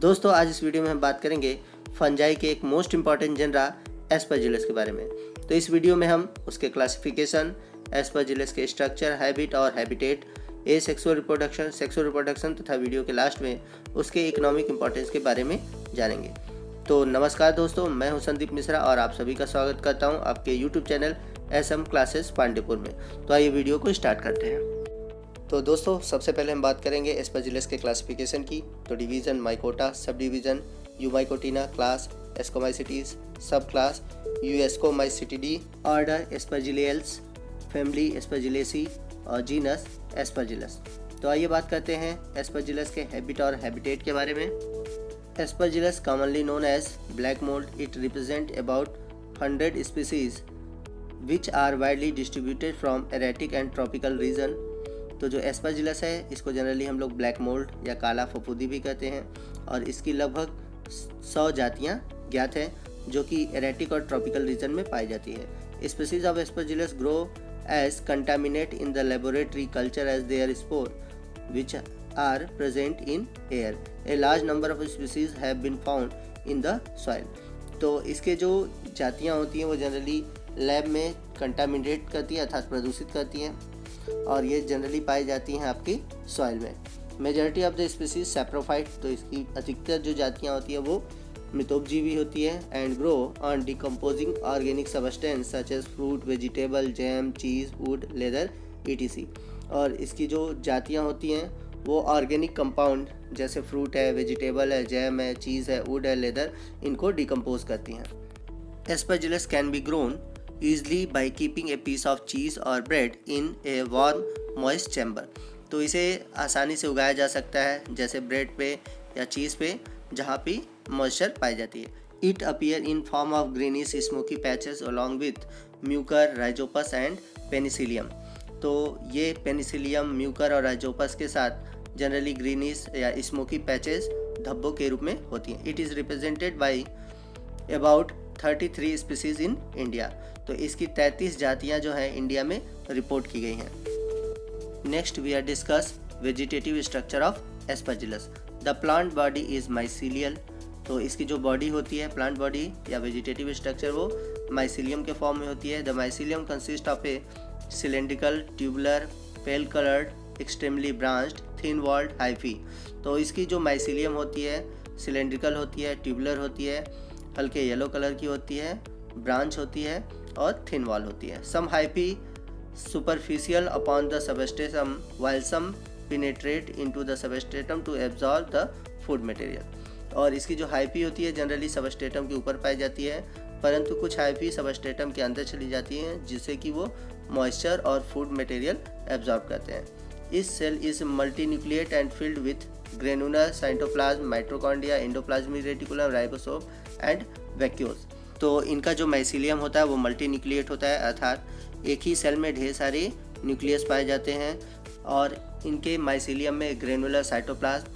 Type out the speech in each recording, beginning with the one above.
दोस्तों आज इस वीडियो में हम बात करेंगे फंजाई के एक मोस्ट इम्पॉर्टेंट जनरा एस्परजिलस के बारे में। तो इस वीडियो में हम उसके क्लासिफिकेशन, एस्परजिलस के स्ट्रक्चर, हैबिट और हैबिटेट, सेक्सुअल रिप्रोडक्शन तथा वीडियो के लास्ट में उसके इकोनॉमिक इम्पोर्टेंस के बारे में जानेंगे। तो नमस्कार दोस्तों, मैं हूं संदीप मिश्रा और आप सभी का स्वागत करता हूं आपके YouTube channel SM classes Pandeypur में। तो आइए वीडियो को स्टार्ट करते हैं। तो दोस्तों सबसे पहले हम बात करेंगे एस्परजिलस के क्लासिफिकेशन की। तो division, Mycota, sub division, Eumycotina, class, Ascomycetes, sub class, Euascomycetidae, order Aspergillales, family Aspergillaceae और जीनस एस्परजिलस। तो आइए बात करते हैं एस्परजिलस के हैबिट और हैबिटेट के बारे में। Aspergillus commonly known as black mould, it represent about 100 species which are widely distributed from arctic and tropical region. तो जो एस्परजिलस है इसको जनरली हम लोग ब्लैक मोल्ड या काला फफूंदी भी कहते हैं और इसकी लगभग 100 जातियाँ ज्ञात हैं जो कि एरेटिक और ट्रॉपिकल रीजन में पाई जाती है। Species of Aspergillus grow as contaminate in the laboratory culture as their spore which are present in air. A large number of species have been found in the soil. तो इसके जो जातियाँ होती हैं वो जनरली लैब में contaminate करती हैं अर्थात प्रदूषित करती हैं और ये जनरली पाई जाती हैं आपकी सॉइल में। Majority of the species saprophyte, तो इसकी अधिकतर जो जातियाँ होती हैं वो मितोपजीवी होती है and grow on decomposing organic substance such as fruit, vegetable, jam, cheese, wood, leather etc। और इसकी जो जातियाँ होती हैं वो ऑर्गेनिक कंपाउंड जैसे फ्रूट है, वेजिटेबल है, जैम है, चीज़ है, वुड है, लेदर, इनको डिकम्पोज करती हैं। Aspergillus can be grown easily by keeping a piece of cheese or bread in a warm moist chamber। तो इसे आसानी से उगाया जा सकता है जैसे ब्रेड पे या चीज़ पे जहाँ पे मॉइस्चर पाई जाती है। It appear in form of greenish smoky patches along with Mucor, Rhizopus and Penicillium. तो ये पेनिसिलियम, म्यूकर और राइजोपस के साथ जनरली ग्रीनिश या स्मोकी पैचेस धब्बों के रूप में होती हैं। It is represented by about 33 species in India. तो इसकी 33 जातियाँ जो हैं इंडिया में रिपोर्ट की गई हैं। Next we are discuss vegetative structure of Aspergillus. The plant body is mycelial. तो इसकी जो बॉडी होती है, प्लांट बॉडी या वेजिटेटिव स्ट्रक्चर, वो माइसीलियम के फॉर्म में होती है। The mycelium consist of a cylindrical, tubular, pale coloured, extremely branched, thin walled hyphae. तो इसकी जो माइसीलियम होती है सिलेंड्रिकल होती है, ट्यूबुलर होती है, हल्के येलो कलर की होती है, ब्रांच होती है और थिन वॉल होती है। Some hyphae superficial upon the substratum while some penetrate into the substratum to absorb the food material. और इसकी जो हाइफी होती है जनरली सबस्ट्रेटम के ऊपर पाई जाती है, परंतु कुछ हाइफी सबस्ट्रेटम के अंदर चली जाती हैं जिससे कि वो मॉइस्चर और फूड मटेरियल एब्जॉर्ब करते हैं। इस cell is multinucleate and filled with granular cytoplasm, mitochondria, endoplasmic reticulum, ribosome and vacuoles. तो इनका जो माइसीलियम होता है वो मल्टीन्यूक्लिएट होता है अर्थात एक ही सेल में ढेर सारे न्यूक्लियस पाए जाते हैं और इनके माइसीलियम में granular cytoplasm,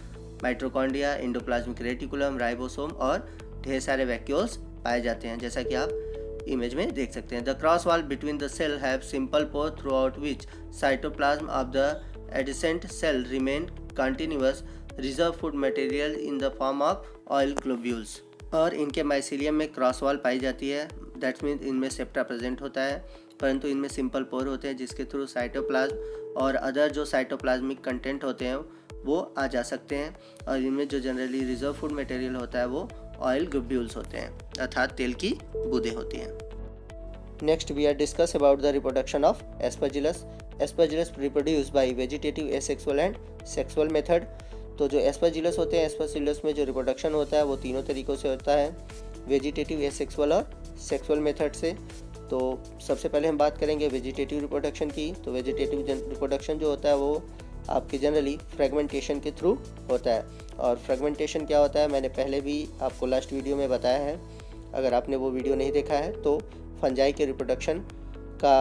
mitochondria, endoplasmic reticulum, ribosome और ढेर सारे वैक्यूल्स पाए जाते हैं जैसा कि आप इमेज में देख सकते हैं। The cross wall between the cell have simple pore throughout which cytoplasm of the adjacent cell remain continuous, reserve food material in the form of oil globules. और इनके माइसीलियम में क्रॉस वॉल पाई जाती है, that's mean इनमें septa present होता है, परंतु इनमें सिंपल पोर होते हैं जिसके थ्रू साइटोप्लाज्म और अदर जो साइटोप्लाज्मिक कंटेंट होते हैं वो आ जा सकते हैं। और इनमें जो जनरली रिजर्व फूड मटेरियल होता है वो ऑयल ग्लोब्यूल्स होते हैं अर्थात तेल की बूंदें होती हैं। Next we are discuss about the reproduction of Aspergillus. Aspergillus reproduce by vegetative, asexual and sexual method. तो जो एस्परजिलस होते हैं, एस्परजिलस में जो रिप्रोडक्शन होता है वो तीनों तरीक़ों से होता है, वेजिटेटिव, एसेक्सुअल और सेक्सुअल मेथड से। तो सबसे पहले हम बात करेंगे वेजिटेटिव रिप्रोडक्शन की। तो वेजिटेटिव रिप्रोडक्शन जो होता है वो आपकी जनरली फ्रेगमेंटेशन के थ्रू होता है। और फ्रेगमेंटेशन क्या होता है मैंने पहले भी आपको लास्ट वीडियो में बताया है, अगर आपने वो वीडियो नहीं देखा है तो फंजाई के रिप्रोडक्शन का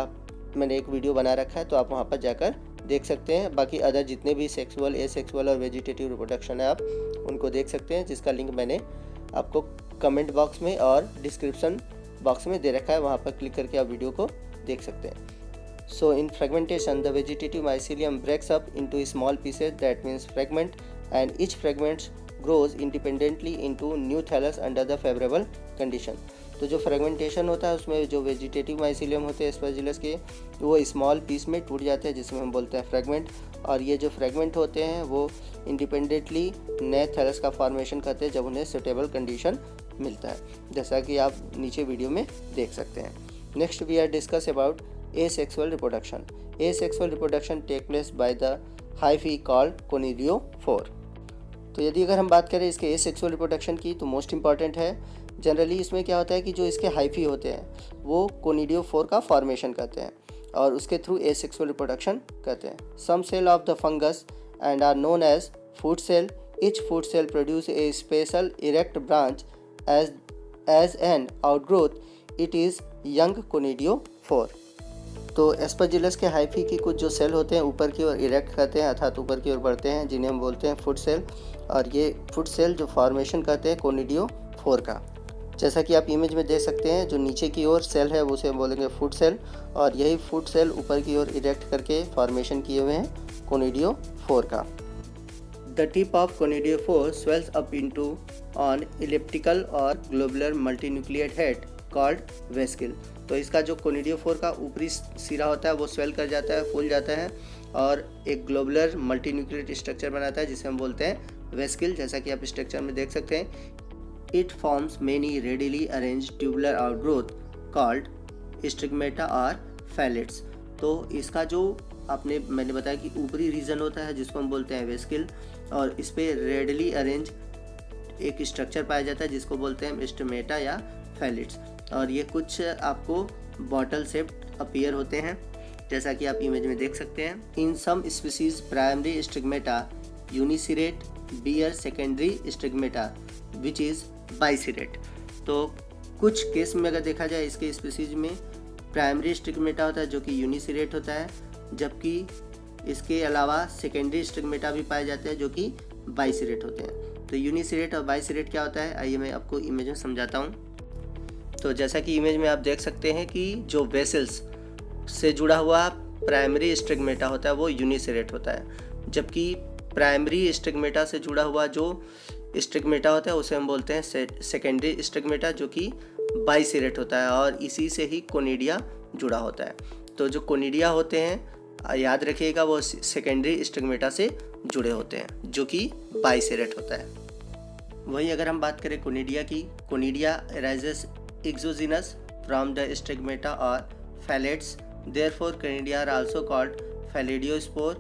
मैंने एक वीडियो बना रखा है, तो आप वहाँ पर जाकर देख सकते हैं। बाकी अदर जितने भी सेक्सुअल, एसेक्सुअल और वेजिटेटिव रिप्रोडक्शन है आप उनको देख सकते हैं, जिसका लिंक मैंने आपको कमेंट बॉक्स में और डिस्क्रिप्शन बॉक्स में दे रखा है, वहाँ पर क्लिक करके आप वीडियो को देख सकते हैं। So in fragmentation, the vegetative mycelium breaks up into small pieces, that means fragment, and each fragment grows independently into new thallus under the favorable condition। तो जो फ्रेगमेंटेशन होता है उसमें जो वेजिटेटिव माइसीलियम होते हैं एस्परजिलस के, वो स्मॉल पीस में टूट जाते हैं जिसमें हम बोलते हैं फ्रेगमेंट, और ये जो फ्रेगमेंट होते हैं वो इंडिपेंडेंटली नए थैलस का फॉर्मेशन करते हैं जब उन्हें सुटेबल कंडीशन मिलता है, जैसा कि आप नीचे वीडियो में देख सकते हैं। Next we are discuss about asexual reproduction. Asexual reproduction take place by the hyphae called conidiophore. तो यदि अगर हम बात करें इसके एसेक्सुअल रिप्रोडक्शन की तो मोस्ट इंपॉर्टेंट है, जनरली इसमें क्या होता है कि जो इसके हाइफी होते हैं वो कोनिडियोफोर का फॉर्मेशन करते हैं और उसके थ्रू एसेक्सुअल रिप्रोडक्शन करते हैं। Some cell of the fungus and are known as food cell. Each food cell produce a special erect branch as an outgrowth it is young conidiophore. तो Aspergillus के hyphae की कुछ जो cell होते हैं ऊपर की ओर इरेक्ट करते हैं अर्थात ऊपर की ओर बढ़ते हैं, जिन्हें हम बोलते हैं फुट सेल, और ये फुट सेल जो फॉर्मेशन करते हैं कोनिडियोफोर का। जैसा कि आप इमेज में देख सकते हैं, जो नीचे की ओर सेल है वो उसे हम बोलेंगे फुट सेल, और यही फुट सेल ऊपर की ओर इरेक्ट करके फॉर्मेशन किए हुए हैं कोनिडियोफोर का। The tip of conidiophore swells up into on elliptical और ग्लोबुलर मल्टीन्यूक्लिएट हेड कॉल्ड वेस्किल। तो इसका जो कोनिडियोफोर का ऊपरी सिरा होता है वो स्वेल कर जाता है, फूल जाता है और एक ग्लोबुलर मल्टीन्यूक्लिएट स्ट्रक्चर बनाता है जिसे हम बोलते हैं वेस्किल, जैसा कि आप स्ट्रक्चर में देख सकते हैं। It forms many readily arranged tubular outgrowth called stigmata or fallets। तो इसका जो मैंने बताया कि ऊपरी रीजन होता है जिसको हम बोलते हैं वेस्किल, और इस पे रेडली अरेंज एक स्ट्रक्चर पाया जाता है जिसको बोलते हैं स्टिग्मेटा या फैलेट्स, और ये कुछ आपको बॉटल शेप्ड अपीयर होते हैं जैसा कि आप इमेज में देख सकते हैं। In some species primary sterigmata uniseriate bear secondary sterigmata which is biseriate. तो कुछ केस में अगर देखा जाए इसके स्पीसीज में प्राइमरी स्टिग्मेटा होता है जो कि यूनिसिरेट होता है, जबकि इसके अलावा सेकेंडरी स्टिग्मेटा भी पाए जाते हैं जो कि बाइसिरेट होते हैं। तो यूनिसिरेट और बाइसिरेट क्या होता है, आइए मैं आपको इमेज में समझाता हूँ। तो जैसा कि इमेज में आप देख सकते हैं कि जो वेसल्स से जुड़ा हुआ प्राइमरी स्टिग्मेटा होता है वो यूनिसिरेट होता है, जबकि प्राइमरी स्टिग्मेटा से जुड़ा हुआ जो स्टिग्मेटा होता है उसे हम बोलते हैं सेकेंडरी स्टिग्मेटा जो कि बाइसिरेट होता है, और इसी से ही कोनिडिया जुड़ा होता है। तो जो कोनिडिया होते हैं याद रखिएगा वो सेकेंडरी स्टिग्मेटा से जुड़े होते हैं जो कि बाइसिरेट होता है। वही अगर हम बात करें कोनिडिया की, conidia arises exogenous from the sterigmata और phialides, therefore conidia are also called phialidiospore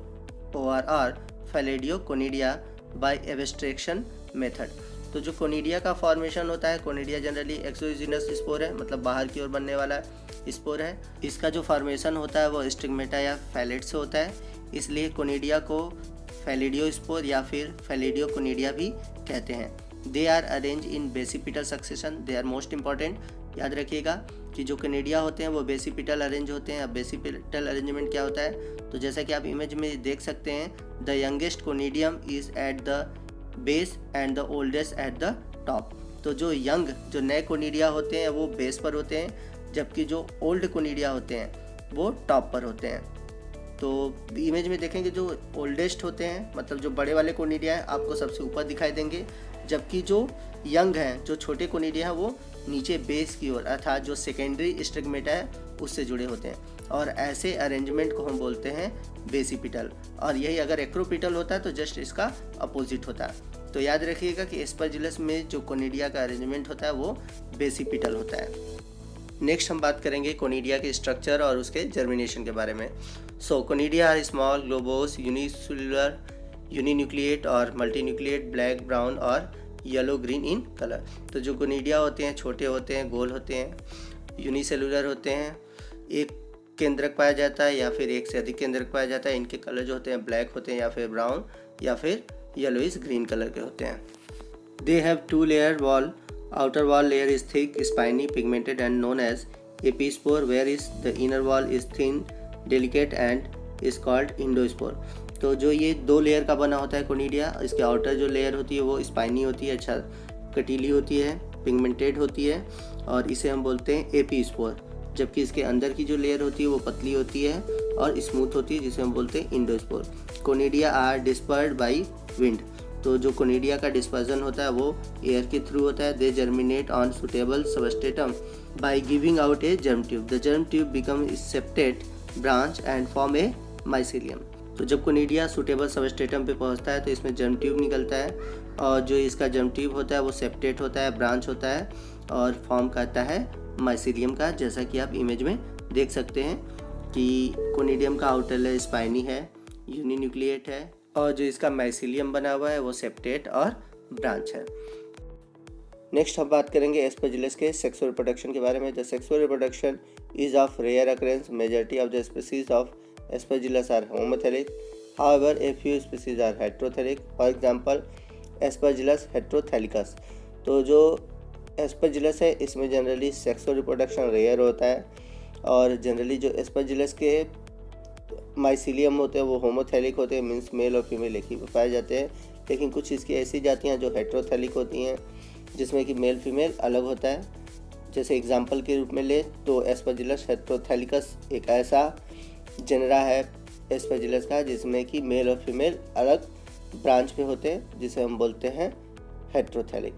और फैलेडियोकोनिडिया बाय एब्स्ट्रैक्शन मेथड। तो जो कोनिडिया का फॉर्मेशन होता है, कोनिडिया जनरली एक्सोजिनस स्पोर है, मतलब बाहर की ओर बनने वाला स्पोर है। इसका जो फॉर्मेशन होता है वो स्टिग्मेटा या फैलेट से होता है, इसलिए कोनिडिया को फैलेडियोस्पोर या फिर फैलेडियोकोनिडिया भी कहते हैं। They are arrange in basipetal succession, they are most important. याद रखिएगा कि जो कोनिडिया होते हैं वो बेसिपिटल अरेंज होते हैं। अब बेसिपिटल अरेंजमेंट क्या होता है, तो जैसा कि आप इमेज में देख सकते हैं, the youngest conidium is at the base and the oldest at the top. तो जो नए कोनिडिया होते हैं वो बेस पर होते हैं, जबकि जो ओल्ड कोनिडिया होते हैं वो टॉप पर होते हैं। तो इमेज में देखेंगे जो ओल्डेस्ट होते हैं, मतलब जो बड़े वाले कोनिडिया हैं, आपको सबसे ऊपर दिखाई देंगे, जबकि जो यंग हैं, जो छोटे कोनिडिया हैं, वो नीचे बेस की ओर अर्थात जो सेकेंडरी स्टिग्मेटा है उससे जुड़े होते हैं, और ऐसे अरेंजमेंट को हम बोलते हैं बेसिपिटल। और यही अगर एक्रोपिटल होता है तो जस्ट इसका अपोजिट होता है। तो याद रखिएगा कि एस्परजिलस में जो कोनिडिया का अरेंजमेंट होता है वो बेसिपिटल होता है। नेक्स्ट हम बात करेंगे कोनिडिया के स्ट्रक्चर और उसके जर्मिनेशन के बारे में। So conidia are small globose unicellular, uninucleate और मल्टीन्यूक्लिएट, ब्लैक, ब्राउन और येलो ग्रीन इन कलर। तो जो कोनिडिया होते हैं छोटे होते हैं, गोल होते हैं, यूनिसेलुलर होते हैं, एक केंद्रक पाया जाता है या फिर एक से अधिक केंद्रक पाया जाता है। इनके कलर जो होते हैं ब्लैक होते हैं या फिर ब्राउन या फिर येलोइश ग्रीन कलर के होते हैं। They have 2 layer wall, outer wall layer is thick, spiny, pigmented and known as epispore, whereas the inner wall is thin, delicate and is called endospore। तो जो ये 2 लेयर का बना होता है कोनिडिया, इसके आउटर जो लेयर होती है वो स्पाइनी होती है, अच्छा कटीली होती है, पिगमेंटेड होती है, और इसे हम बोलते हैं एपीस्पोर, जबकि इसके अंदर की जो लेयर होती है वो पतली होती है और स्मूथ होती है, जिसे हम बोलते हैं endospore. Conidia are dispersed by wind. तो जो कोनिडिया का डिस्पर्जन होता है वो एयर के थ्रू होता है। They germinate on suitable substratum by giving out a germ tube. The germ tube become septate branch and form a mycelium. तो जब कोनिडिया सुटेबल सबस्ट्रेटम पे पहुंचता है तो इसमें जर्म ट्यूब निकलता है और जो इसका जर्म ट्यूब होता है वो सेप्टेट होता है, ब्रांच होता है और फॉर्म करता है माइसीलियम का, जैसा कि आप इमेज में देख सकते हैं कि कोनिडियम का आउटर लेयर स्पाइनी है, यूनिन्यूक्लिएट है और जो इसका माइसीलियम बना हुआ है वो सेप्टेट और ब्रांच है। नेक्स्ट हम बात करेंगे एस्परजिलस के सेक्सुअल रिप्रोडक्शन के बारे में। The sexual reproduction is of rare occurrence. Majority of the species of Aspergillus are homothallic, however a few species are heterothallic. For example Aspergillus heterothallicus. तो जो एस्परजिलस है इसमें जनरली सेक्सुअल रिप्रोडक्शन रेयर होता है और जनरली जो Aspergillus के mycelium होते हैं वो होमोथेलिक होते हैं, मीन्स मेल और फीमेल एक ही में पाए जाते हैं। लेकिन कुछ इसकी ऐसी जातियाँ जो हेटेरोथेलिक होती हैं जिसमें कि मेल फीमेल अलग होता है। जैसे एग्जांपल के रूप में ले तो एस्परजिलस हेटेरोथेलिकस एक ऐसा जेनरा है एस्परजिलस का जिसमें कि मेल और फीमेल अलग ब्रांच पे होते हैं, जिसे हम बोलते हैं heterothallic.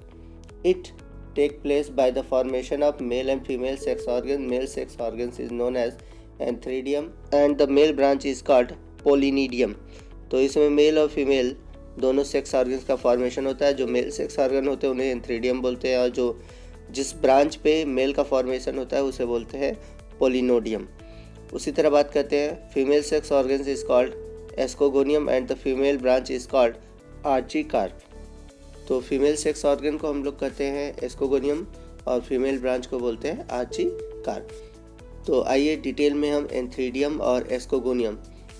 It take place by the formation of male and female sex organ. Male sex organs is known as antheridium and the male branch is called pollinodium. तो इसमें मेल और फीमेल दोनों सेक्स ऑर्गन्स का formation होता है। जो male sex organ होते हैं उन्हें एंथ्रीडियम बोलते हैं और जो जिस ब्रांच पे मेल का फॉर्मेशन होता है उसे बोलते हैं पोलिनोडियम। उसी तरह बात करते हैं female sex organs is called ascogonium and the female branch is called archicarp. तो फीमेल सेक्स ऑर्गन को हम लोग कहते हैं एस्कोगोनियम और फीमेल ब्रांच को बोलते हैं आर्चीकार्प। तो आइए डिटेल में हम एंथ्रीडियम और एस्कोगोनियम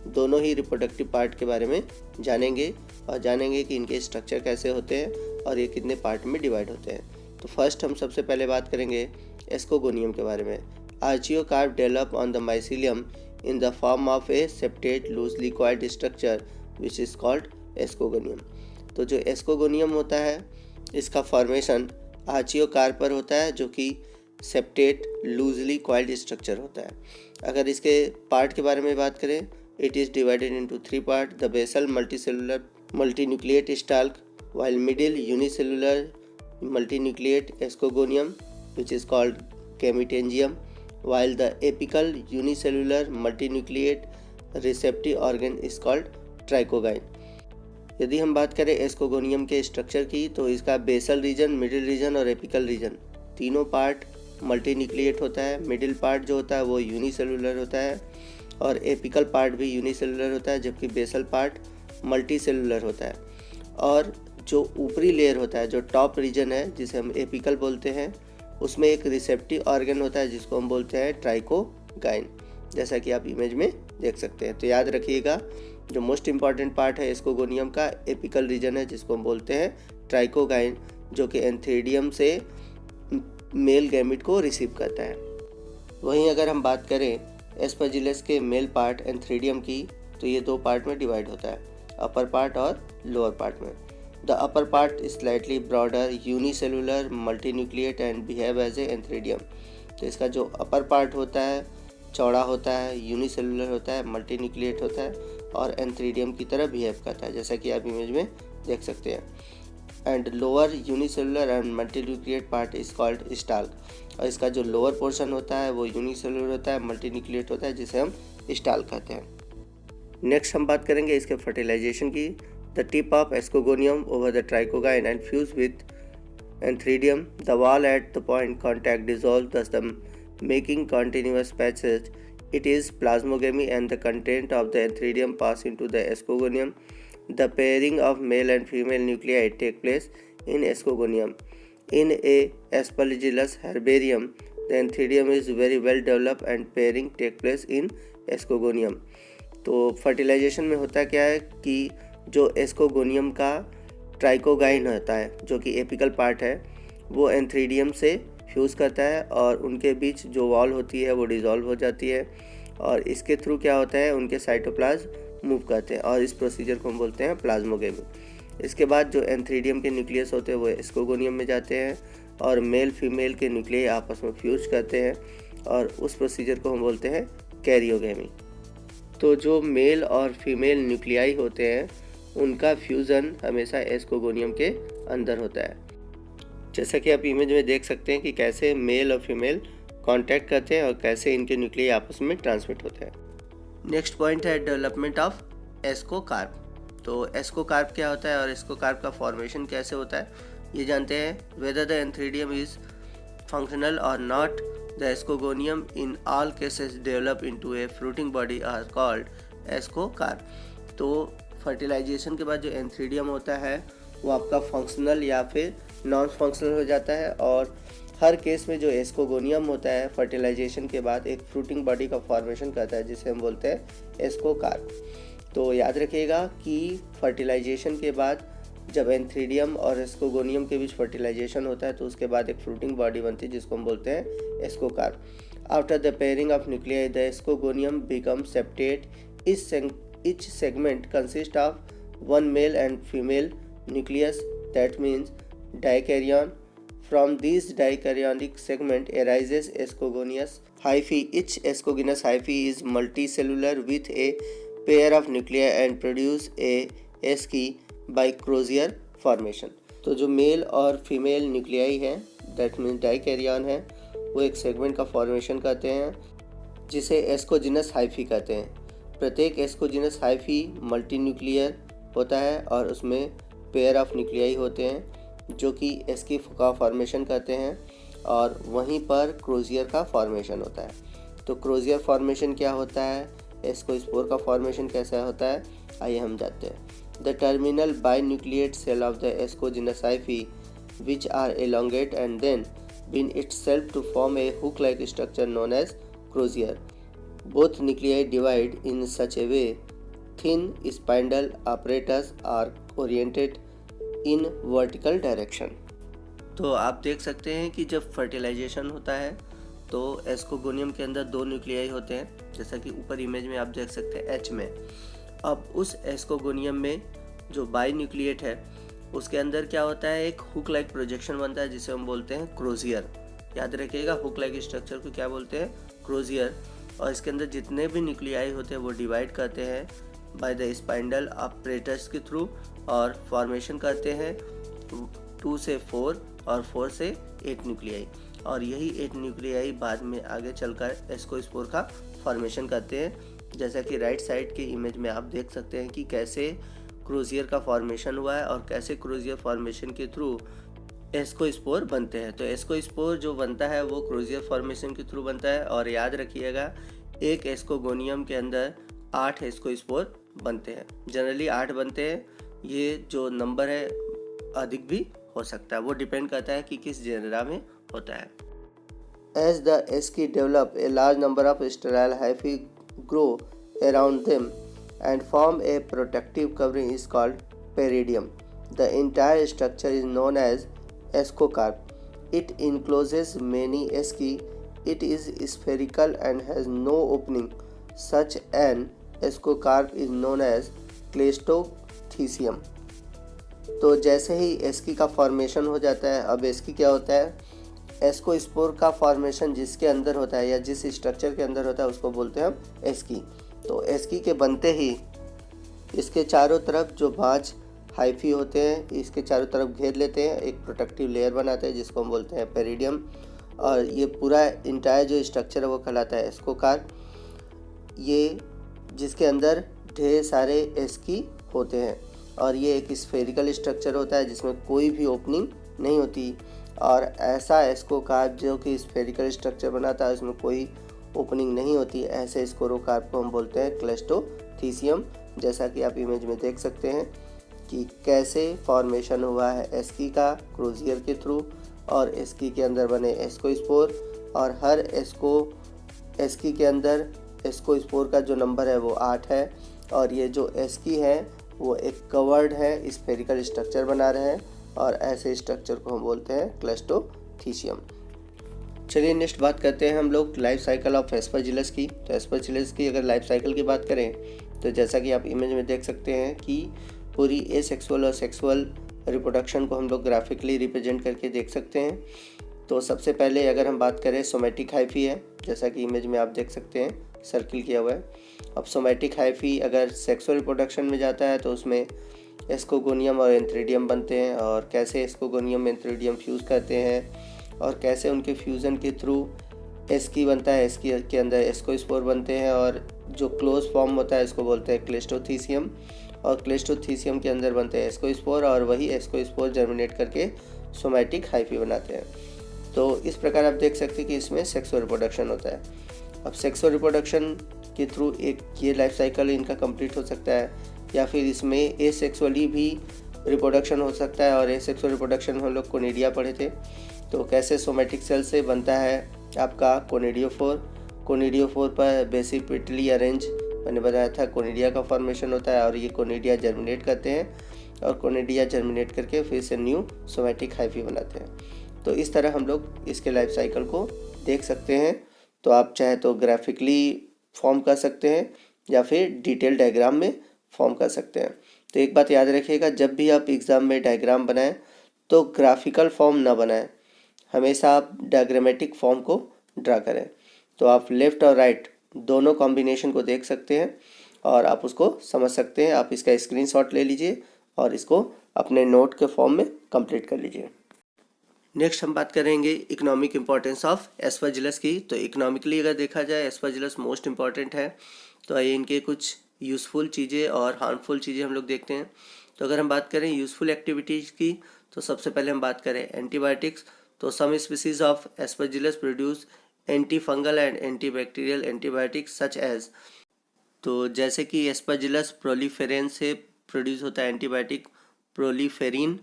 दोनों ही रिप्रोडक्टिव पार्ट के बारे में जानेंगे और जानेंगे कि इनके स्ट्रक्चर कैसे होते हैं और ये कितने पार्ट में डिवाइड होते हैं। तो फर्स्ट हम सबसे पहले बात करेंगे एस्कोगोनियम के बारे में। Archicarp develop on the mycelium in the form of a septate loosely coiled structure which is called ascogonium. तो जो एस्कोगोनियम होता है इसका फॉर्मेशन आर्चियोकार्प पर होता है जो कि सेप्टेट लूजली कॉइल्ड स्ट्रक्चर होता है। अगर इसके पार्ट के बारे में बात करें, it is divided into 3 part. The basal multicellular multinucleate stalk, while middle unicellular multinucleate escogonium which is called gametangium, while the apical unicellular multinucleate receptive organ is called trichogyne। यदि हम बात करें एस्कोगोनियम के स्ट्रक्चर की तो इसका basal reason, middle reason और apical reason तीनों पार्ट मल्टीन्यूक्लिएट होता है। मिडिल पार्ट जो होता है वो यूनिसेलुलर होता है और एपिकल पार्ट भी यूनिसेलुलर होता है, जबकि बेसल पार्ट मल्टीसेलुलर होता है। और जो ऊपरी लेयर होता है, जो टॉप रीजन है जिसे हम एपिकल बोलते हैं, उसमें एक रिसेप्टिव ऑर्गन होता है जिसको हम बोलते हैं ट्राइकोगाइन, जैसा कि आप इमेज में देख सकते हैं। तो याद रखिएगा जो मोस्ट इम्पॉर्टेंट पार्ट है एस्कोगोनियम का एपिकल रीजन है जिसको हम बोलते हैं ट्राइकोगाइन, जो कि एंथ्रीडियम से मेल गैमेट को रिसीव करता है। वहीं अगर हम बात करें एस्परजिलस के मेल पार्ट एंथ्रीडियम की तो ये 2 पार्ट में डिवाइड होता है, अपर पार्ट और लोअर पार्ट में। The upper part is slightly broader unicellular multinucleate and behave as a antheridium. तो इसका जो अपर पार्ट होता है चौड़ा होता है, यूनिसेलुलर होता है, मल्टीन्यूक्लिएट होता है और एंथ्रीडियम की तरह बिहेव करता है, जैसा कि आप इमेज में देख सकते हैं। And lower unicellular and multinucleate part is called stalk. और इसका जो लोअर पोर्शन होता है वो यूनिसेलुलर होता है, मल्टीन्यूक्लिएट होता है, जिसे हम स्टाल्क कहते हैं। नेक्स्ट हम बात करेंगे इसके फर्टिलाइजेशन की। The tip of ascogonium over the trichogyne and fuse with antheridium, the wall at the point contact dissolve thus the making continuous patches. It is plasmogamy and the content of the antheridium pass into the escogonium. The pairing of male and female nuclei take place in escogonium. In a Aspergillus herbarium, the antheridium is very well developed and pairing take place in escogonium. तो fertilisation में होता क्या है कि जो ascogonium का trichogyne होता है जो कि एपिकल पार्ट है वो एंथ्रीडियम से फ्यूज़ करता है और उनके बीच जो वॉल होती है वो डिज़ोल्व हो जाती है और इसके थ्रू क्या होता है उनके साइटोप्लाज्म मूव करते हैं और इस प्रोसीजर को हम बोलते हैं प्लाज्मोगेमी। इसके बाद जो एंथ्रीडियम के न्यूक्लियस होते हैं वो एस्कोगोनियम में जाते हैं और मेल फीमेल के न्यूक्लियाई आपस में फ्यूज करते हैं और उस प्रोसीजर को हम बोलते हैं कैरियोगेमी। तो जो मेल और फीमेल न्यूक्लियाई होते हैं उनका फ्यूज़न हमेशा एस्कोगोनियम के अंदर होता है। जैसा कि आप इमेज में देख सकते हैं कि कैसे मेल और फीमेल कांटेक्ट करते हैं और कैसे इनके न्यूक्लियाई आपस में ट्रांसमिट होते हैं। नेक्स्ट पॉइंट है डेवलपमेंट ऑफ एस्कोकार्प। तो एस्कोकार्प क्या होता है और एस्कोकार्प का फॉर्मेशन कैसे होता है ये जानते हैं। Whether the antheridium is functional और not, the ascogonium in all cases develop into a fruiting body are called ascocarp. तो फर्टिलाइजेशन के बाद जो एंथ्रीडियम होता है वो आपका फंक्शनल या फिर नॉन फंक्शनल हो जाता है, और हर केस में जो एस्कोगोनियम होता है फर्टिलाइजेशन के बाद एक फ्रूटिंग बॉडी का फॉर्मेशन करता है जिसे हम बोलते हैं एस्कोकार्प। तो याद रखिएगा कि फर्टिलाइजेशन के बाद जब एंथ्रीडियम और एस्कोगोनियम के बीच फर्टिलाइजेशन होता है तो उसके बाद एक फ्रूटिंग बॉडी बनती है जिसको हम बोलते हैं ascocarp. After the pairing of nuclei the ascogonium become septate. Each segment consists of one male and female nucleus, that means dikaryon. From these dikaryonic segment arises escogonous hyphae. Each escogenous hyphae is multicellular with a pair of nuclei and produce a esky by crozier formation. तो जो mail और female nuclei हैं, that means dikaryon है, वो एक segment का formation करते हैं जिसे एस्कोजिनस हाइफी कहते हैं। प्रत्येक एस्कोजिनस हाइफी मल्टी न्यूक्लियर होता है और उसमें पेयर ऑफ न्यूक्लियाई होते हैं जो कि एस्की का फॉर्मेशन करते हैं, और वहीं पर क्रोजियर का फॉर्मेशन होता है। तो क्रोजियर फॉर्मेशन क्या होता है, एस्कोस्पोर का फॉर्मेशन कैसा होता है, आइए हम जानते हैं। The terminal binucleate cell of the ascogenous hyphae which are elongate and then bend itself to form a hook-like structure known as crozier. Both nuclei divide in such a way thin spindle apparatus are oriented in vertical direction. तो आप देख सकते हैं कि जब fertilisation होता है तो एस्कोगोनियम के अंदर दो न्यूक्लियाई होते हैं, जैसा कि ऊपर इमेज में आप देख सकते हैं एच में। अब उस एस्कोगोनियम में जो बाई न्यूक्लिएट है उसके अंदर क्या होता है, एक हुक लाइक प्रोजेक्शन बनता है जिसे हम बोलते हैं क्रोजियर। याद रखिएगा, हुक लाइक स्ट्रक्चर को क्या बोलते हैं, क्रोजियर। और इसके अंदर जितने भी न्यूक्लियाई होते हैं वो डिवाइड करते हैं बाय द स्पाइंडल ऑपरेटर्स के थ्रू और फॉर्मेशन करते हैं 2 से 4 और 4 से 8 न्यूक्लियाई, और यही 8 न्यूक्लियाई बाद में आगे चलकर एस्कोस्पोर का फॉर्मेशन करते हैं। जैसा कि राइट साइड के इमेज में आप देख सकते हैं कि कैसे क्रोजियर का फॉर्मेशन हुआ है और कैसे क्रोजियर फॉर्मेशन के थ्रू एस्कोस्पोर बनते हैं। तो एस्कोस्पोर जो बनता है वो क्रोजियर फॉर्मेशन के थ्रू बनता है, और याद रखिएगा एक एस्कोगोनियम के अंदर 8 एस्कोस्पोर बनते हैं। जनरली 8 बनते हैं, ये जो नंबर है अधिक भी हो सकता है, वो डिपेंड करता है कि किस जेनरा में होता है। As the esci develop, a large number of sterile hyphae grow around them and form a protective covering is called peridium. The entire structure is known as escocarp. It encloses many esci. It is spherical and has no opening. Such an escocarp is known as clastothecium. तो जैसे ही ASCII का formation हो जाता है, अब ASCII क्या होता है, एस्कोस्पोर का फॉर्मेशन जिसके अंदर होता है या जिस स्ट्रक्चर के अंदर होता है उसको बोलते हैं हम एस्की। तो एस्की के बनते ही इसके चारों तरफ जो 5 हाइफी होते हैं इसके चारों तरफ घेर लेते हैं, एक प्रोटेक्टिव लेयर बनाते हैं जिसको हम बोलते हैं पेरिडियम, और ये पूरा इंटायर जो स्ट्रक्चर है वो कहलाता है एस्कोकार्प। ये जिसके अंदर ढेर सारे एस्की होते हैं, और ये एक स्फेरिकल स्ट्रक्चर होता है जिसमें कोई भी ओपनिंग नहीं होती, और ऐसा एस्कोकार्प जो कि स्फेरिकल स्ट्रक्चर बनाता है उसमें कोई ओपनिंग नहीं होती, ऐसे एस्कोकार्प को हम बोलते हैं क्लेस्टोथीसियम। जैसा कि आप इमेज में देख सकते हैं कि कैसे फॉर्मेशन हुआ है एस्की का क्रोजियर के थ्रू, और एस्की के अंदर बने एस्कोस्पोर, और हर एस्की के अंदर एस्कोस्पोर का जो नंबर है वो 8 है, और ये जो एस्की है वो एक कवर्ड है स्फेरिकल स्ट्रक्चर बना रहे हैं, और ऐसे स्ट्रक्चर को हम बोलते हैं क्लेस्टोथीसियम। चलिए नेक्स्ट बात करते हैं हम लोग लाइफ साइकिल ऑफ एस्परजिलस की। तो एस्परजिलस की अगर लाइफ साइकिल की बात करें तो जैसा कि आप इमेज में देख सकते हैं कि पूरी एसेक्सुअल और सेक्सुअल रिप्रोडक्शन को हम लोग ग्राफिकली रिप्रेजेंट करके देख सकते हैं। तो सबसे पहले अगर हम बात करें सोमैटिक हाइफी है, जैसा कि इमेज में आप देख सकते हैं सर्किल किया हुआ है। अब सोमैटिक हाइफी अगर सेक्सुअल रिप्रोडक्शन में जाता है तो उसमें एस्कोगोनियम और एंथ्रीडियम बनते हैं, और कैसे एस्कोगोनियम एंथ्रीडियम फ्यूज़ करते हैं, और कैसे उनके फ्यूज़न के थ्रू एस्की बनता है, एस्की के अंदर एस्कोस्पोर बनते हैं, और जो क्लोज फॉर्म होता है इसको बोलते हैं क्लेस्टोथीसियम, और क्लेस्टोथीसियम के अंदर बनते हैं एस्कोस्पोर, और वही एस्कोस्पोर जर्मिनेट करके सोमैटिक हाइफी बनाते हैं। तो इस प्रकार आप देख सकते हैं कि इसमें सेक्सुअल रिप्रोडक्शन होता है। अब सेक्सुअल रिप्रोडक्शन के थ्रू एक ये लाइफ साइकिल इनका कंप्लीट हो सकता है, या फिर इसमें एसेक्सुअली भी रिप्रोडक्शन हो सकता है। और एसेक्सुअल रिप्रोडक्शन हम लोग कोनिडिया पढ़े थे। तो कैसे सोमैटिक सेल से बनता है आपका कोनिडियोफोर, कोनिडियोफोर पर बेसिपिटली अरेंज मैंने बताया था कोनिडिया का फॉर्मेशन होता है, और ये कोनिडिया जर्मिनेट करते हैं, और कोनिडिया जर्मिनेट करके फिर से न्यू सोमैटिक हाइफी बनाते हैं। तो इस तरह हम लोग इसके लाइफ साइकिल को देख सकते हैं। तो आप चाहे तो ग्राफिकली फॉर्म कर सकते हैं या फिर डिटेल डायग्राम में फॉर्म कर सकते हैं। तो एक बात याद रखिएगा, जब भी आप एग्ज़ाम में डायग्राम बनाएं तो ग्राफिकल फॉर्म ना बनाएं, हमेशा आप डायग्रामेटिक फॉर्म को ड्रा करें। तो आप लेफ़्ट और राइट दोनों कॉम्बिनेशन को देख सकते हैं और आप उसको समझ सकते हैं। आप इसका स्क्रीनशॉट ले लीजिए और इसको अपने नोट के फॉर्म में कंप्लीट कर लीजिए। नेक्स्ट हम बात करेंगे इकोनॉमिक इम्पोर्टेंस ऑफ एस्परजिलस की। तो इकोनॉमिकली अगर देखा जाए एस्परजिलस मोस्ट इम्पॉर्टेंट है। तो आइए इनके कुछ यूज़फुल चीज़ें और हार्मफुल चीज़ें हम लोग देखते हैं। तो अगर हम बात करें यूज़फुल एक्टिविटीज़ की, तो सबसे पहले हम बात करें एंटीबायोटिक्स। तो some species of Aspergillus produce anti fungal and antibacterial antibiotics such as. तो जैसे कि एस्परजिलस प्रोलीफेरेन से प्रोड्यूस होता है एंटीबायोटिक प्रोलीफेरिन,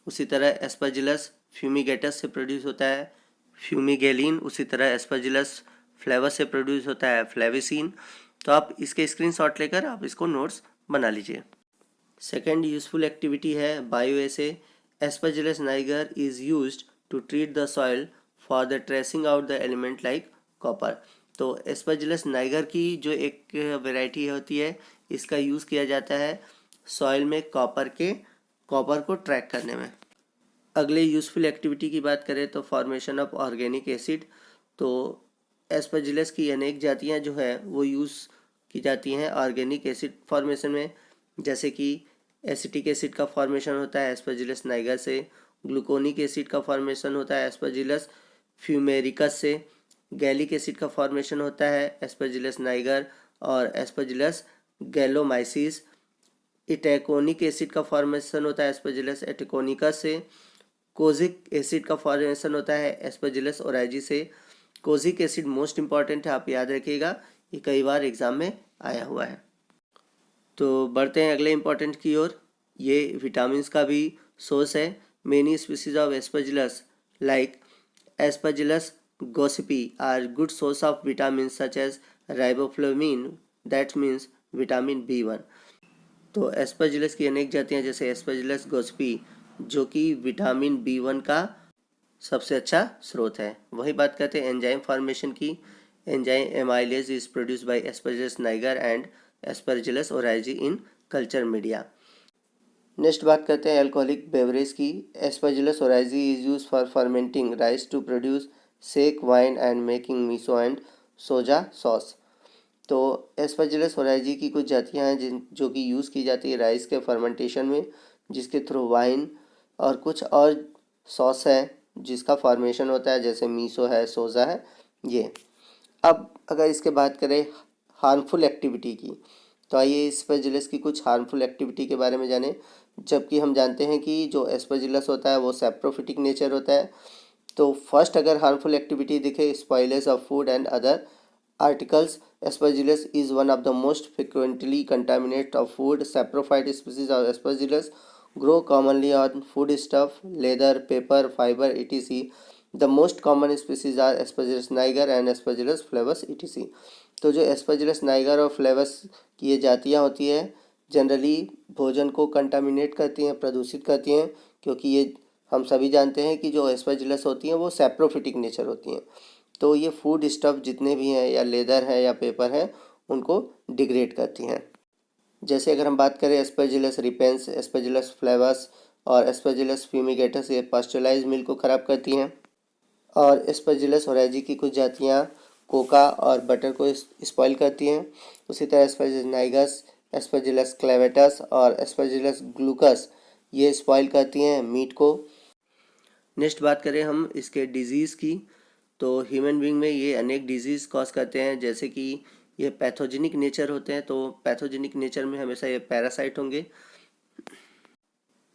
उसी तरह एस्परजिलस फ्यूमिगेटस से प्रोड्यूस होता है फ्यूमिगेलिन, उसी तरह एस्परजिलस फ्लेवस से प्रोड्यूस होता है फ्लेविसिन। तो आप इसके स्क्रीनशॉट लेकर आप इसको नोट्स बना लीजिए। सेकेंड यूज़फुल एक्टिविटी है bioassay. Aspergillus niger is used to treat the soil for the tracing out the element like copper. तो एस्परजिलस नाइगर की जो एक वैरायटी होती है, इसका यूज़ किया जाता है सॉइल में कॉपर को ट्रैक करने में। अगले यूज़फुल एक्टिविटी की बात करें तो फॉर्मेशन ऑफ ऑर्गेनिक एसिड। तो एस्परजिलस की अनेक जातियां जो है वो यूज़ की जाती हैं ऑर्गेनिक एसिड फॉर्मेशन में, जैसे कि एसिटिक एसिड का फॉर्मेशन होता है एस्परजिलस नाइगर से, ग्लूकोनिक एसिड का फॉर्मेशन होता है एस्परजिलस फ्यूमेरिकस से, गैलिक एसिड का फॉर्मेशन होता है एस्परजिलस नाइगर और एस्परजिलस गैलोमाइसिस, इटैकोनिक एसिड का फॉर्मेशन होता है एस्परजिलस एटिकोनिकस से, कोजिक एसिड का फॉर्मेशन होता है एस्परजिलस ओराइजी से। कोजिक एसिड मोस्ट इंपॉर्टेंट है, आप याद रखिएगा, ये कई बार एग्जाम में आया हुआ है। तो बढ़ते हैं अगले इंपॉर्टेंट की ओर। ये विटामिन्स का भी सोर्स है। Many species of Aspergillus like Aspergillus gossypii are good source of vitamin such as riboflavin, that means vitamin B1। तो एस्परजिलस की अनेक जातियाँ जैसे एस्परजिलस गोसिपी जो कि विटामिन B1 का सबसे अच्छा स्रोत है। वही बात करते हैं एंजाइम फॉर्मेशन की। Enzyme amylase is produced by Aspergillus niger and Aspergillus oryzae in culture media. Next बात करते हैं अल्कोहलिक बेवरेज की। Aspergillus oryzae is use for fermenting rice to produce sake wine and making miso and soya sauce. तो Aspergillus oryzae की कुछ जातियाँ हैं जो कि यूज़ की जाती है राइस के फर्मेंटेशन में, जिसके थ्रू वाइन और कुछ और सॉस है जिसका फॉर्मेशन होता है, जैसे मीसो है, सोजा है ये। अब अगर इसके बात करें हार्मफुल एक्टिविटी की, तो आइए एस्परजिलस की कुछ हार्मफुल एक्टिविटी के बारे में जानें। जबकि हम जानते हैं कि जो एस्परजिलस होता है वो सैप्रोफिटिक नेचर होता है। तो फर्स्ट अगर हार्मफुल एक्टिविटी दिखे, spoilage of food and other articles, aspergillus is one of the most frequently contaminated of food. Saprophyte species of aspergillus grow commonly on foodstuff, leather, paper, fiber, etc. The most common species are aspergillus niger and aspergillus flavus, etc. तो जो aspergillus niger और flavus की ये जातियाँ होती है generally भोजन को कंटामिनेट करती हैं, प्रदूषित करती हैं, क्योंकि ये हम सभी जानते हैं कि जो एस्परजिलस होती हैं वो सैप्रोफिटिक नेचर होती हैं। तो ये फूड स्टफ जितने भी हैं या लेदर है या पेपर है उनको डिग्रेड करती हैं। जैसे अगर हम बात करें एस्परजिलस रिपेंस, एस्परजिलस फ्लेवस और एस्परजिलस फ्यूमिगेटस, ये पास्चुराइज्ड मिल्क को ख़राब करती हैं। और एस्परजिलस ओराइजी की कुछ जातियाँ कोका और बटर को स्पॉइल करती हैं। उसी तरह एस्परजिलस नाइगस एस्परजिलस क्लेवेटस और एस्परजिलस ग्लूकस, ये स्पॉइल करती हैं मीट को। नेक्स्ट बात करें हम इसके डिजीज़ की, तो ह्यूमन बीइंग में ये अनेक डिजीज़ कॉज करते हैं, जैसे कि ये पैथोजेनिक नेचर होते हैं। तो पैथोजेनिक नेचर में हमेशा ये पैरासाइट होंगे।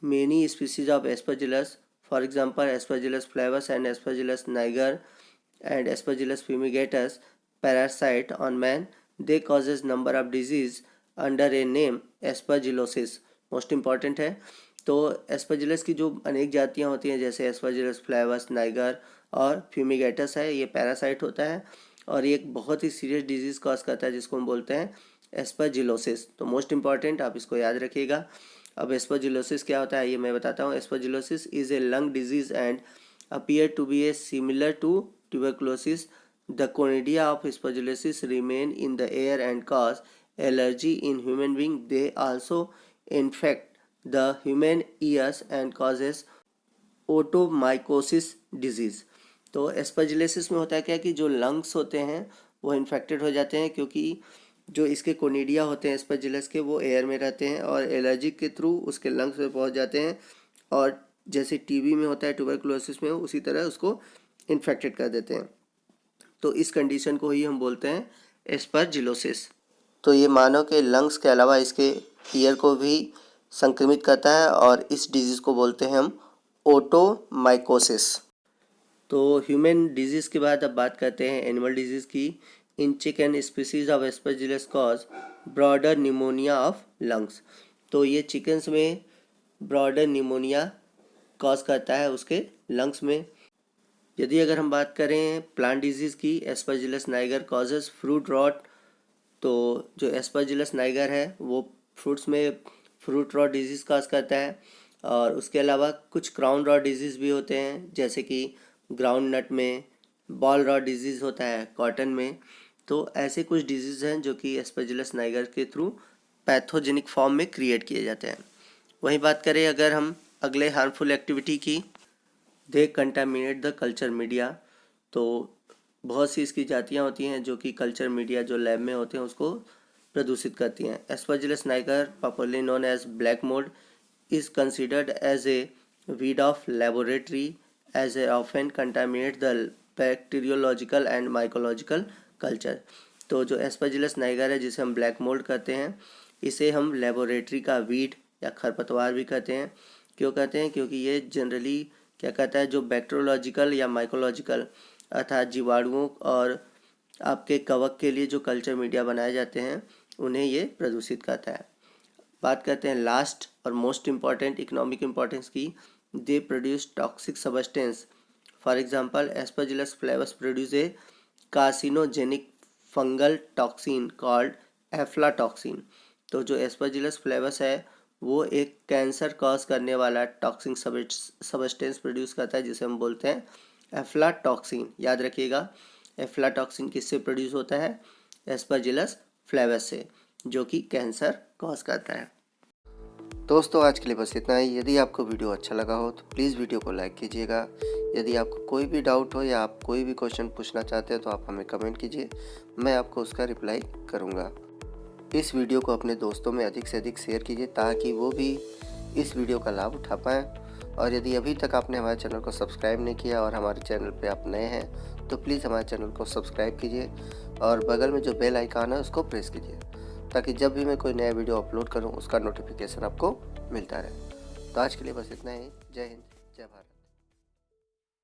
Many species of Aspergillus, for example Aspergillus फ्लेवस and Aspergillus Niger and Aspergillus fumigatus parasite on man. They causes number of disease under a name Aspergillosis. Most important है। तो Aspergillus की जो अनेक जातियाँ होती हैं, जैसे एस्परजिलस फ्लेवस, नाइगर और फ्यूमिगेटस है, ये पैरासाइट होता है और ये एक बहुत ही सीरियस डिजीज़ कॉज करता है जिसको हम बोलते हैं एस्परजिलोसिस। तो मोस्ट इम्पॉर्टेंट, आप इसको याद रखिएगा। अब एस्परजिलोसिस क्या होता है ये मैं बताता हूँ। Aspergillosis is a lung disease and appear to be a similar to tuberculosis. The conidia of aspergillosis remain in the air and cause allergy in human being. They also infect the human ears and causes otomycosis disease. तो aspergillosis में होता है क्या कि जो lungs होते हैं वो इन्फेक्टेड हो जाते हैं, क्योंकि जो इसके कोनिडिया होते हैं एस्परजिलस के वो एयर में रहते हैं और एलर्जी के थ्रू उसके लंग्स में पहुंच जाते हैं और जैसे टीबी में होता है, ट्यूबरकुलोसिस में उसी तरह उसको इन्फेक्टेड कर देते हैं। तो इस कंडीशन को ही हम बोलते हैं एस्परजिलोसिस। तो ये मानव के लंग्स के अलावा इसके ईयर को भी संक्रमित करता है और इस डिजीज़ को बोलते हैं हम ओटोमाइकोसिस। तो ह्यूमन डिजीज़ के बाद अब बात करते हैं एनिमल डिजीज़ की। In chicken species of Aspergillus cause brooder pneumonia of lungs. तो ये चिकन्स में ब्रॉडर निमोनिया कॉज करता है उसके लंग्स में। यदि अगर हम बात करें प्लांट डिजीज़ की, Aspergillus niger causes fruit rot. तो जो एस्परजिलस नाइगर है वो फ्रूट्स में फ्रूट रॉट डिजीज़ कॉज करता है और उसके अलावा कुछ क्राउन रॉट डिजीज़ भी होते हैं, जैसे कि ग्राउंड नट में, बॉल रॉट डिजीज़ होता है कॉटन में। तो ऐसे कुछ डिजीज़ हैं जो कि एस्परजिलस नाइगर के थ्रू पैथोजेनिक फॉर्म में क्रिएट किए जाते हैं। वहीं बात करें अगर हम अगले हार्मफुल एक्टिविटी की, दे कंटामिनेट द कल्चर मीडिया। तो बहुत सी इसकी जातियाँ होती हैं जो कि कल्चर मीडिया जो लैब में होते हैं उसको प्रदूषित करती हैं। Aspergillus niger, popularly known as black mould, is considered as a weed of laboratory as a often contaminate the bacteriological and mycological culture. तो जो एस्परजिलस नाइगर है जिसे हम ब्लैक मोल्ड कहते हैं, इसे हम लेबोरेटरी का वीड या खरपतवार भी कहते हैं। क्यों कहते हैं? क्योंकि ये जनरली क्या कहता है, जो बैक्टीरियोलॉजिकल या माइकोलॉजिकल अर्थात जीवाणुओं और आपके कवक के लिए जो कल्चर मीडिया बनाए जाते हैं उन्हें ये प्रदूषित करता है। बात करते हैं लास्ट और मोस्ट इम्पॉर्टेंट इकोनॉमिक इम्पॉर्टेंस की। They produce toxic substance. For example Aspergillus फ्लेवस produce a carcinogenic fungal toxin called aflatoxin. तो जो एस्परजिलस फ्लेवस है वो एक कैंसर कॉज करने वाला टॉक्सिक सबस्टेंस प्रोड्यूस करता है जिसे हम बोलते हैं एफ्लाटॉक्सिन। याद रखिएगा, एफ्लाटॉक्सिन किससे प्रोड्यूस होता है? एस्परजिलस फ्लेवस से, जो कि कैंसर कॉज करता है। दोस्तों आज के लिए बस इतना ही। यदि आपको वीडियो अच्छा लगा हो तो प्लीज़ वीडियो को लाइक कीजिएगा। यदि आपको कोई भी डाउट हो या आप कोई भी क्वेश्चन पूछना चाहते हैं तो आप हमें कमेंट कीजिए, मैं आपको उसका रिप्लाई करूँगा। इस वीडियो को अपने दोस्तों में अधिक से अधिक शेयर कीजिए ताकि वो भी इस वीडियो का लाभ उठा पाएँ। और यदि अभी तक आपने हमारे चैनल को सब्सक्राइब नहीं किया और हमारे चैनल पे आप नए हैं तो प्लीज़ हमारे चैनल को सब्सक्राइब कीजिए और बगल में जो बेल आइकन है उसको प्रेस कीजिए ताकि जब भी मैं कोई नया वीडियो अपलोड करूं उसका नोटिफिकेशन आपको मिलता रहे। तो आज के लिए बस इतना ही। जय हिंद, जय भारत।